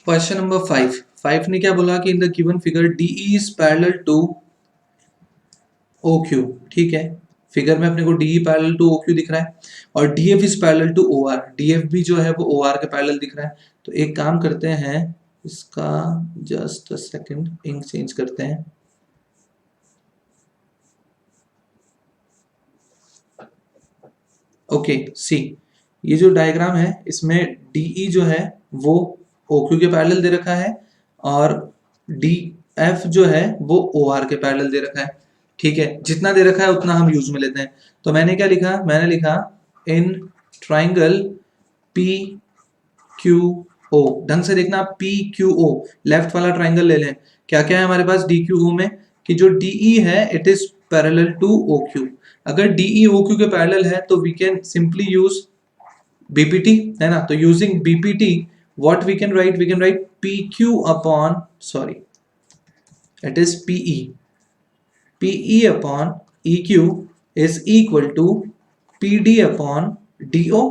Question number 5 ने क्या बोला कि in the given figure DE is parallel to OQ। ठीक है, फिगर में अपने को DE पैरेलल टू OQ दिख रहा है और DF is parallel to OR। DF भी जो है वो OR के पैरेलल दिख रहा है। तो एक काम करते हैं, इसका just a second ink change करते हैं। ओके सी, ये जो डायग्राम है इसमें DE जो है वो OQ के पैरेलल दे रखा है और DF जो है वो OR के पैरेलल दे रखा है। ठीक है, जितना दे रखा है उतना हम यूज में लेते हैं। तो मैंने क्या लिखा, मैंने लिखा इन ट्राइंगल PQO। ढंग से देखना, PQO लेफ्ट वाला ट्राइंगल ले लें। क्या क्या है हमारे पास DQO में कि जो DE है it is parallel to OQ। अगर DE OQ के पैरेलल है तो we can simply use BPT, है ना। तो using BPT what we can write, we can write PQ upon sorry it is PE upon EQ is equal to PD upon DO।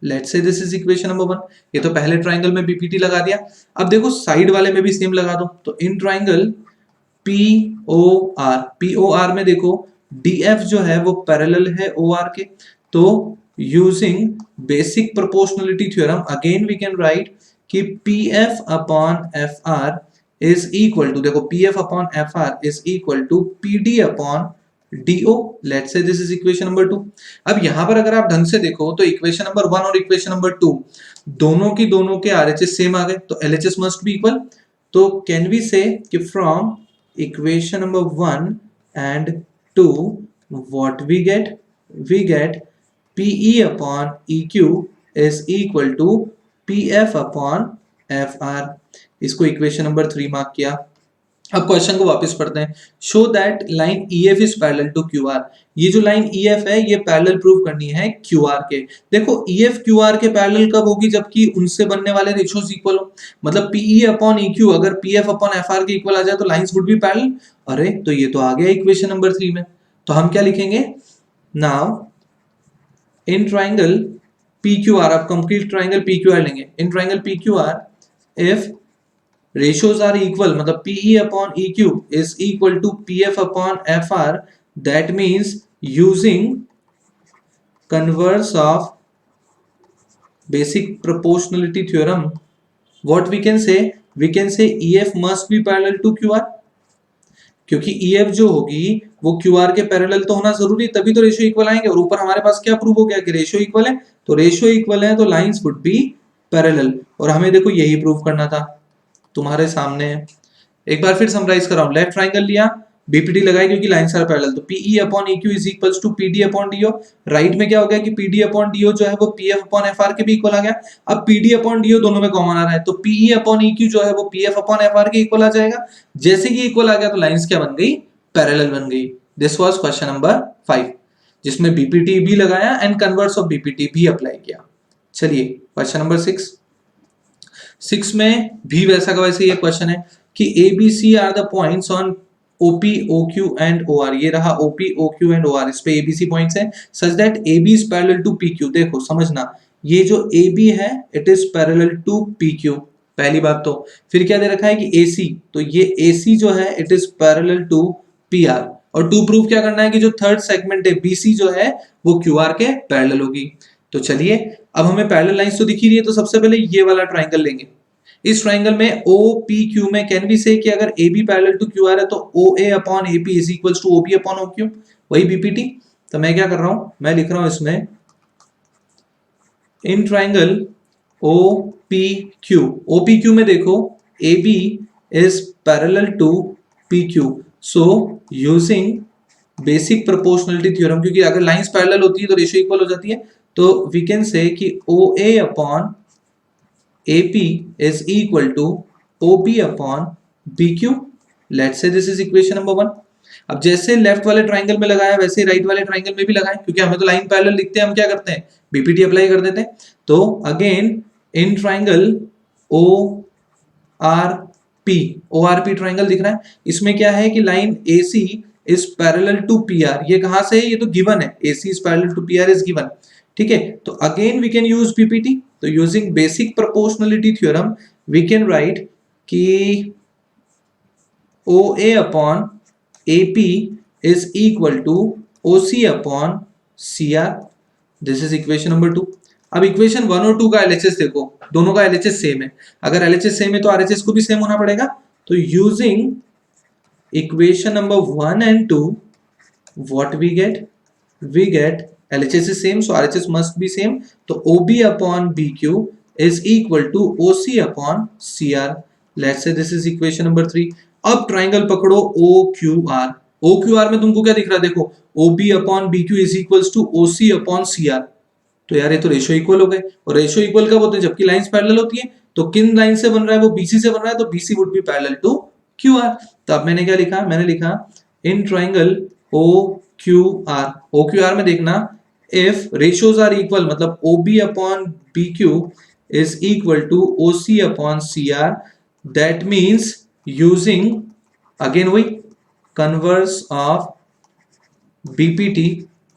Let's say this is equation number 1। ये तो पहले triangle में BPT लगा दिया। अब देखो side वाले में भी सेम लगा दो। तो इन ट्राइंगल POR में देखो DF जो है वो पैरेलल है OR के। तो using basic proportionality theorem again we can write कि PF upon FR is equal to, देखो PF upon FR is equal to PD upon DO। Let's say this is equation number 2। अब यहां पर अगर आप ढंग से देखो तो इक्वेशन नंबर 1 और इक्वेशन नंबर 2 दोनों की दोनों के RHS सेम आ गए, तो LHS मस्ट बी इक्वल। तो कैन वी से कि from equation number 1 and 2 what we get PE upon EQ is equal to PF upon FR। इसको इक्वेशन नंबर 3 मार्क किया। अब क्वेश्चन को वापस पढ़ते हैं। Show that line EF is parallel to QR। ये जो लाइन EF है ये पैरेलल प्रूव करनी है QR के। देखो EF QR के पैरेलल कब होगी, जबकि उनसे बनने वाले रेशियोज इक्वल हो। मतलब PE अपॉन EQ अगर PF अपॉन FR के इक्वल आ जाए तो लाइंस वुड बी पैरेलल। अरे तो ये तो आ गया इक्वेशन नंबर 3 में। तो हम क्या लिखेंगे नाउ इन ट्राइंगल PQR, आप कंप्लीट ट्राइंगल PQR लेंगे। In triangle PQR if ratios are equal, मतलब PE upon EQ is equal to PF upon FR, that means using converse of basic proportionality theorem what we can say, we can say EF must be parallel to QR। क्योंकि EF जो होगी वो QR के parallel तो होना जरूरी, तभी तो रेशियो इक्वल आएंगे। और ऊपर हमारे पास क्या प्रूव हो गया कि रेशियो इक्वल है, तो रेशियो इक्वल है तो लाइंस वुड बी पैरेलल। और हमें देखो यही प्रूव करना था, तुम्हारे सामने है। एक बार फिर समराइज कर रहा हूं। लेफ्ट ट्राइंगल लिया, BPT लगाई क्योंकि लाइंस आर पैरेलल, तो PE upon EQ is equals to PD upon DO। Right में क्या हो गया कि PD अपॉन DO जो है वो PF अपॉन FR के भी इक्वल आ गया। अब PD अपॉन DO दोनों में कॉमन आ रहा है, तो PE अपॉन EQ जो है वो PF अपॉन FR के इक्वल आ जाएगा। जैसे कि इक्वल आ गया तो लाइंस क्या बन गई, पैरेलल बन गई। दिस वाज क्वेश्चन नंबर 5 जिसमें BPT भी लगाया एंड कन्वर्स ऑफ BPT भी अप्लाई किया। चलिए क्वेश्चन नंबर 6 में भी वैसा का वैसे ये क्वेश्चन है कि ABC are the points on OP, OQ and OR। ये रहा OP, OQ एंड OR, इस पे ABC पॉइंट्स हैं such that AB is parallel to PQ। देखो समझना, ये जो AB है it is parallel to PQ, पहली बात। तो फिर क्या दे रखा है कि AC, तो ये AC जो है it is parallel to PR। और टू प्रूफ क्या करना है कि जो थर्ड सेगमेंट है BC जो है वो QR के पैरेलल होगी। तो चलिए अब हमें पैरेलल लाइंस तो दिख ही रही है, तो सबसे पहले ये वाला ट्राइंगल लेंगे। इस ट्राइंगल में OPQ में कैन वी से कि अगर AB पैरेलल टू QR है तो OA upon AP is equals to OB upon OQ, वही BPT। तो मैं क्या कर रहा हूं, मैं लिख रहा हूं इसमें इन ट्राइंगल OPQ में देखो AB is parallel to PQ। So using basic proportionality theorem, क्योंकि अगर लाइंस पैरेलल होती है तो रेशियो इक्वल हो जाती है, तो वी कैन से कि OA upon AP is equal to OB upon BQ। Let's say this is equation number 1। अब जैसे लेफ्ट वाले ट्राइंगल में लगाया वैसे राइट वाले ट्राइंगल में भी लगाएं, क्योंकि हमें तो लाइन पैरेलल दिखते हैं, हम क्या करते हैं BPT अप्लाई कर देते हैं। तो again in triangle ORP triangle दिख रहा है, इसमें क्या है कि line AC is parallel to PR। ये कहां से है, ये तो गिवन है, AC is parallel to PR is given. ठीक है, तो again we can use BPT। तो using basic proportionality theorem we can write कि OA upon AP is equal to OC upon CR। This is equation number 2। अब equation 1 और 2 का LHS देखो, दोनों का LHS सेम है। अगर LHS सेम है तो RHS को भी सेम होना पड़ेगा। तो using equation number 1 and 2, what we get? We get LHS is same, so RHS must be same. तो OB upon BQ is equal to OC upon CR. Let's say this is equation number 3. अब triangle पकड़ो OQR। OQR में तुमको क्या दिख रहा है? देखो OB upon BQ is equals to OC upon CR। तो यार ये तो रेशियो इक्वल हो गए, और रेशियो इक्वल कब होते हैं? जबकि लाइंस पैरेलल होती है। तो किन लाइन से बन रहा है? वो BC से बन रहा है, तो BC would be parallel to QR। तो अब मैंने क्या लिखा? मैंने लिखा इन ट्राइंगल OQR, OQR में देखना इफ रेशियोज आर इक्वल, मतलब OB upon BQ is equal to OC upon CR, that means using again वही converse of BPT,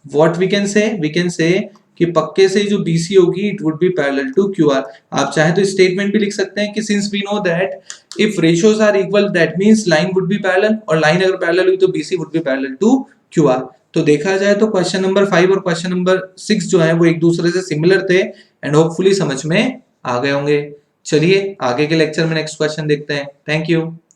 what we can say? We can say कि पक्के से जो BC होगी it would be parallel to QR। आप चाहे तो स्टेटमेंट भी लिख सकते हैं कि since we know that if ratios are equal that means line would be parallel, और लाइन अगर पैरेलल हुई तो BC would be parallel to QR। तो देखा जाए तो क्वेश्चन नंबर 5 और क्वेश्चन नंबर 6 जो है वो एक दूसरे से सिमिलर थे एंड होपफुली समझ में आ गए होंगे। चलिए आगे के लेक्चर में नेक्स्ट क्वेश्चन देखते हैं। Thank you.